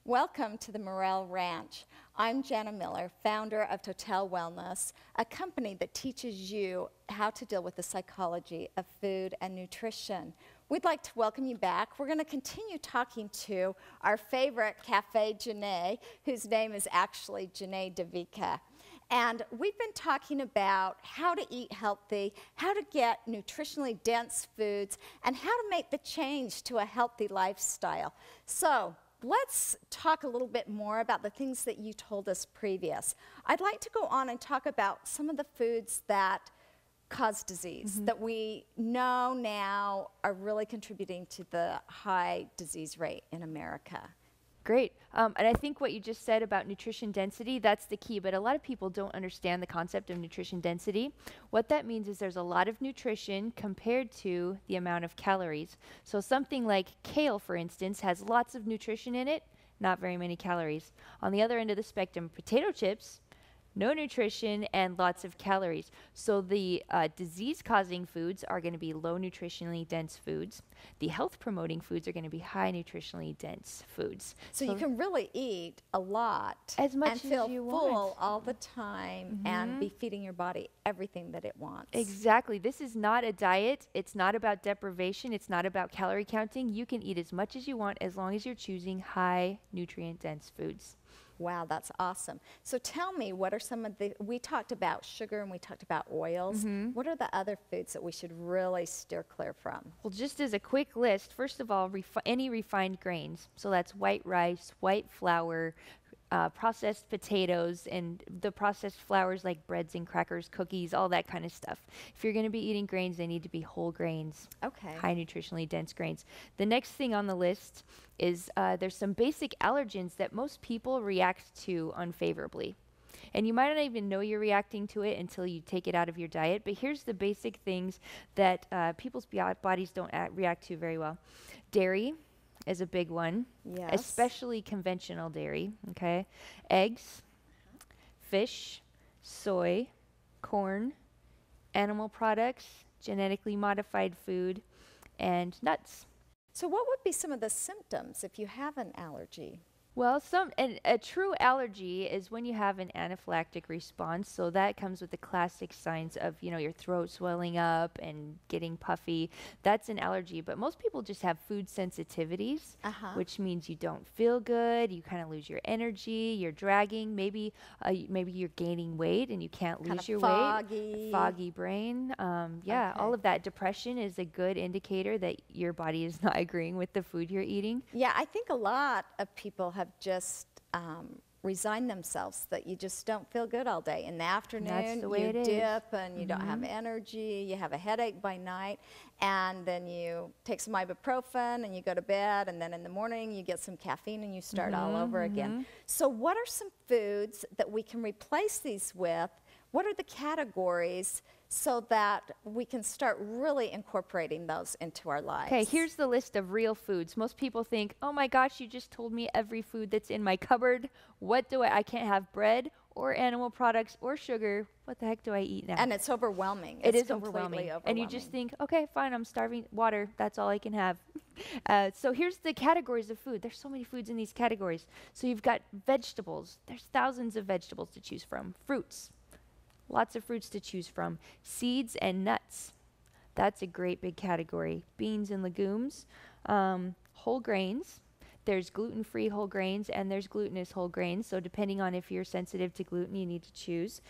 Welcome to the Morel Ranch. I'm Jana Miller, founder of Total Wellness, a company that teaches you how to deal with the psychology of food and nutrition. We'd like to welcome you back. We're going to continue talking to our favorite cafe, Janae, whose name is actually Janae Devika. And we've been talking about how to eat healthy, how to get nutritionally dense foods, and how to make the change to a healthy lifestyle. So let's talk a little bit more about the things that you told us previous. I'd like to go on and talk about some of the foods that cause disease, that we know now are really contributing to the high disease rate in America. Great. And I think what you just said about nutrition density, that's the key. But a lot of people don't understand the concept of nutrition density. What that means is there's a lot of nutrition compared to the amount of calories. So something like kale, for instance, has lots of nutrition in it, not very many calories. On the other end of the spectrum, potato chips, no nutrition and lots of calories. So the disease-causing foods are going to be low nutritionally dense foods. The health-promoting foods are going to be high nutritionally dense foods. So you can really eat a lot as much and as feel you full want all the time and be feeding your body everything that it wants. Exactly. This is not a diet. It's not about deprivation. It's not about calorie counting. You can eat as much as you want as long as you're choosing high nutrient dense foods. Wow, that's awesome. So tell me, what are some of the, we talked about sugar and we talked about oils. What are the other foods that we should really steer clear from? Well, just as a quick list, first of all, any refined grains. So that's white rice, white flour, processed potatoes, and the processed flours like breads and crackers, cookies, all that kind of stuff. If you're going to be eating grains, they need to be whole grains, high nutritionally dense grains. The next thing on the list is there's some basic allergens that most people react to unfavorably. And you might not even know you're reacting to it until you take it out of your diet. But here's the basic things that people's bodies don't react to very well. Dairy is a big one, especially conventional dairy, okay? Eggs, fish, soy, corn, animal products, genetically modified food, and nuts. So what would be some of the symptoms if you have an allergy? Well, a true allergy is when you have an anaphylactic response. So that comes with the classic signs of, your throat swelling up and getting puffy. That's an allergy. But most people just have food sensitivities, which means you don't feel good. You kind of lose your energy. You're dragging. Maybe you're gaining weight and you can't lose your weight. Foggy brain. All of that. Depression is a good indicator that your body is not agreeing with the food you're eating. Yeah, I think a lot of people have just resigned themselves that you just don't feel good all day. In the afternoon, you dip and you don't have energy, you have a headache by night, and then you take some ibuprofen and you go to bed, and then in the morning you get some caffeine and you start all over again. So what are some foods that we can replace these with? What are the categories so that we can start really incorporating those into our lives? Okay, here's the list of real foods. Most people think, oh my gosh, you just told me every food that's in my cupboard. What do I can't have bread or animal products or sugar. What the heck do I eat now? And it's overwhelming. It is overwhelming. And you just think, okay, fine, I'm starving. Water, that's all I can have. So here's the categories of food. There's so many foods in these categories. So you've got vegetables. There's thousands of vegetables to choose from. Fruits. Lots of fruits to choose from. Seeds and nuts. That's a great big category. Beans and legumes. Whole grains. There's gluten-free whole grains and there's glutinous whole grains. So depending on if you're sensitive to gluten, you need to choose.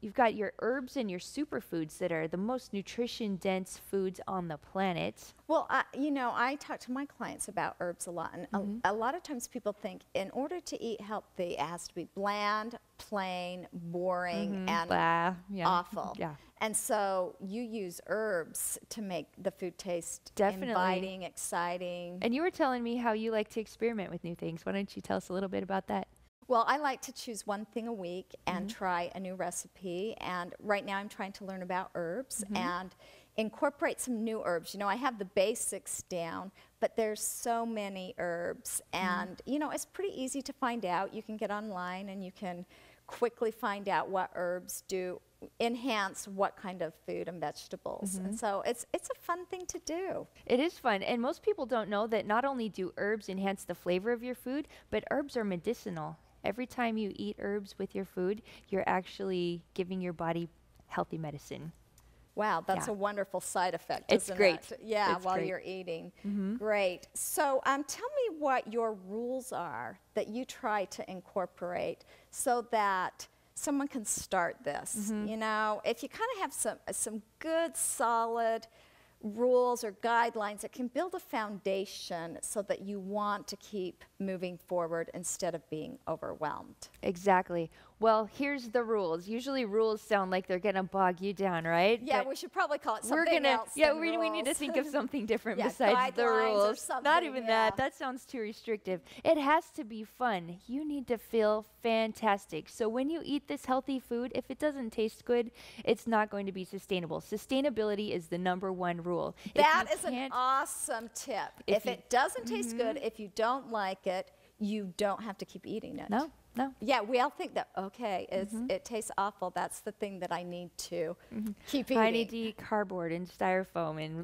You've got your herbs and your superfoods that are the most nutrition-dense foods on the planet. Well, I talk to my clients about herbs a lot, and a lot of times people think in order to eat healthy, it has to be bland, plain, boring, and awful. And so you use herbs to make the food taste inviting, exciting. And you were telling me how you like to experiment with new things. Why don't you tell us a little bit about that? Well, I like to choose one thing a week and try a new recipe. And right now I'm trying to learn about herbs and incorporate some new herbs. I have the basics down, but there's so many herbs. And, it's pretty easy to find out. You can get online and you can quickly find out what herbs do enhance what kind of food and vegetables. And so it's a fun thing to do. It is fun, and most people don't know that not only do herbs enhance the flavor of your food, but herbs are medicinal. Every time you eat herbs with your food, you're actually giving your body healthy medicine. Wow, that's a wonderful side effect, It's isn't great. it? Yeah, It's while great. you're eating. Great. So tell me what your rules are that you try to incorporate so that someone can start this. You know, if you kind of have some good, solid rules or guidelines that can build a foundation so that you want to keep moving forward instead of being overwhelmed. Exactly. Well, here's the rules. Usually rules sound like they're going to bog you down, right? Yeah, But we should probably call it we're something gonna, else yeah, than we need to rules. think of something different Yeah, besides the guidelines or rules. Not something, even yeah. that. That sounds too restrictive. It has to be fun. You need to feel fantastic. So when you eat this healthy food, if it doesn't taste good, it's not going to be sustainable. Sustainability is the #1 rule. That is an awesome tip. If you- it doesn't taste good, if you don't like it, you don't have to keep eating it. No. Yeah, we all think that, okay, it tastes awful. That's the thing that I need to keep eating. I need to eat cardboard and styrofoam and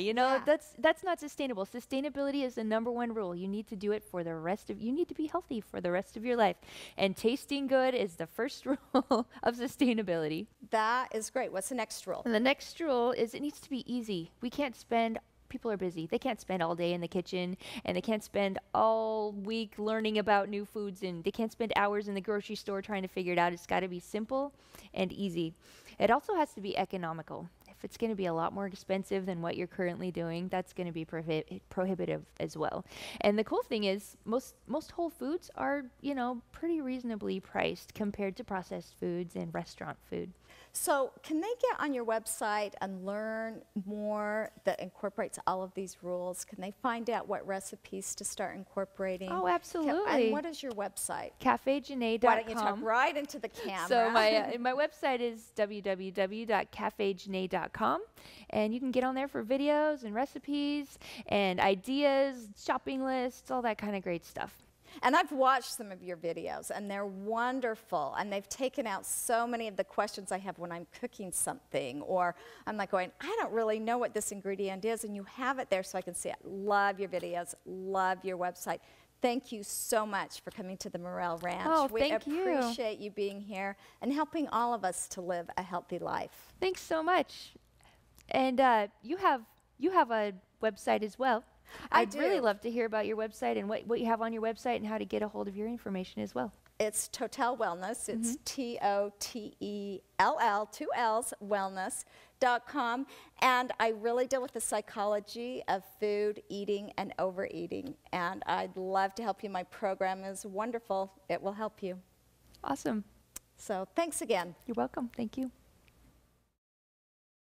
you know, Yeah. that's not sustainable. Sustainability is the #1 rule. You need to do it for the rest of, you need to be healthy for the rest of your life. And tasting good is the first rule of sustainability. That is great. What's the next rule? And the next rule is it needs to be easy. We can't spend, people are busy. They can't spend all day in the kitchen, and they can't spend all week learning about new foods, and they can't spend hours in the grocery store trying to figure it out. It's got to be simple and easy. It also has to be economical. If it's going to be a lot more expensive than what you're currently doing, that's going to be prohibitive as well. And the cool thing is most whole foods are, you know, pretty reasonably priced compared to processed foods and restaurant food. So can they get on your website and learn more that incorporates all of these rules? Can they find out what recipes to start incorporating? Oh, absolutely. And what is your website? CafeJanae.com. Why don't you talk right into the camera? So my website is www.cafejanae.com, and you can get on there for videos and recipes and ideas, shopping lists, all that kind of great stuff. And I've watched some of your videos, and they're wonderful. And they've taken out so many of the questions I have when I'm cooking something, or I'm like going, I don't really know what this ingredient is, and you have it there so I can see it. Love your videos, love your website. Thank you so much for coming to the Morel Ranch. Oh, we thank you. appreciate you being here and helping all of us to live a healthy life. Thanks so much. And you have a website as well. I'd really love to hear about your website and what you have on your website and how to get a hold of your information as well. It's Total Wellness. It's TOTELL, 2 L's, wellness.com. And I really deal with the psychology of food, eating, and overeating. And I'd love to help you. My program is wonderful. It will help you. Awesome. So thanks again. You're welcome. Thank you.